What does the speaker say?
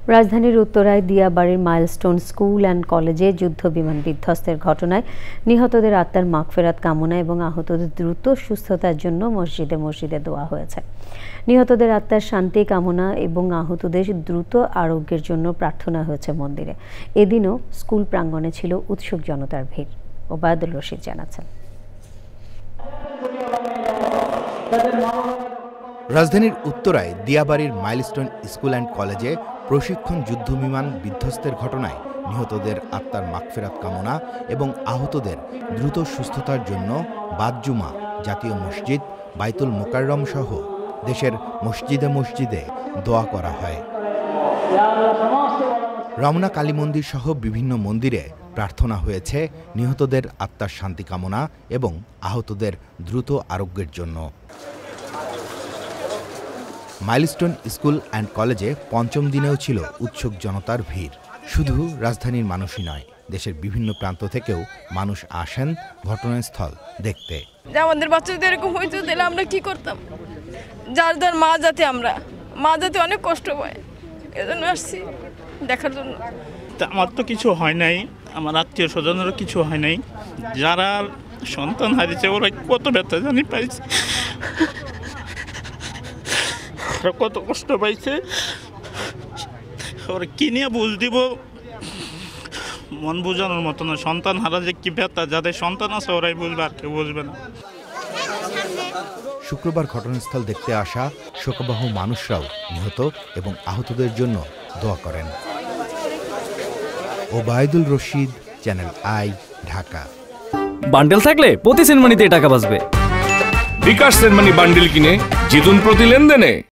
রাজধানীর উত্তরায় দিয়াবাড়ির milestone school and কলেজে যুদ্ধবিমান বিধ্বস্তের ঘটনায় নিহতদের আত্মার মাগফিরাত কামনা এবং আহতদের দ্রুত সুস্থতার জন্য মসজিদে মসজিদে দোয়া হয়েছে। নিহতদের আত্মার শান্তি কামনা এবং আহতদের দ্রুত আরোগ্যের জন্য প্রার্থনা হয়েছে মন্দিরে। এদিনও স্কুল প্রাঙ্গণে ছিল উৎসুক জনতার ভিড়। ওবায়দুল রশিদ জানাচ্ছেন। রাজধানীর উত্তরায় দিয়াবাড়ির মাইলস্টোন স্কুল অ্যান্ড কলেজে প্রশিক্ষণ যুদ্ধবিমান বিধ্বস্তের ঘটনায় নিহতদের আত্মার মাগফিরাত কামনা এবং আহতদের দ্রুত সুস্থতার জন্য বাদ-জুমা জাতীয় মসজিদ, বাইতুল মোকাররম সহ দেশের মসজিদে মসজিদে দোয়া করা হয়। রমনা কালী মন্দির সহ বিভিন্ন মন্দিরে প্রার্থনা হয়েছে নিহতদের আত্মার শান্তি কামনা এবং আহতদের দ্রুত আরোগ্যের জন্য। মাইলস্টোন স্কুল অ্যান্ড কলেজে পঞ্চম দিনেও ছিল উৎসুক জনতার ভিড়। শুধু রাজধানীর মানুষই নয়, দেশের বিভিন্ন প্রান্ত থেকেও মানুষ আসেন ঘটনাস্থল দেখতে। আমাদের বাচ্চাদের এরকম হইতে দিলে আমরা কি করতাম? যার যার মা যাতে অনেক কষ্ট পায়, এজন্য আসছি দেখার জন্য। আমার তো কিছু হয় নাই, আমার আত্মীয় স্বজনেরও কিছু হয় নাই। যারা সন্তান হারিয়েছে ওরা কত ব্যথা জানি পাইছে, কত কষ্ট পাইছে, ওরা কি নিয়ে বুঝ দিব মন বোঝানোর মতো না। সন্তান হারা যে কি ব্যথা, যাদের সন্তান আছে ওরাই বুঝবে, আর কেউ বুঝবে না। শুক্রবার ঘটনাস্থল দেখতে আসা শোকবাহ মানুষরাও নিহত এবং আহতদের জন্য দোয়া করেন। Obaidul Rashid, channel I, Dhaka. Bundle থাকলে প্রতি সেনমানিতে টাকা বাঁচবে। বিকাশ সেনমানি বান্ডেল কিনে জিতুন প্রতি লেনদেনে।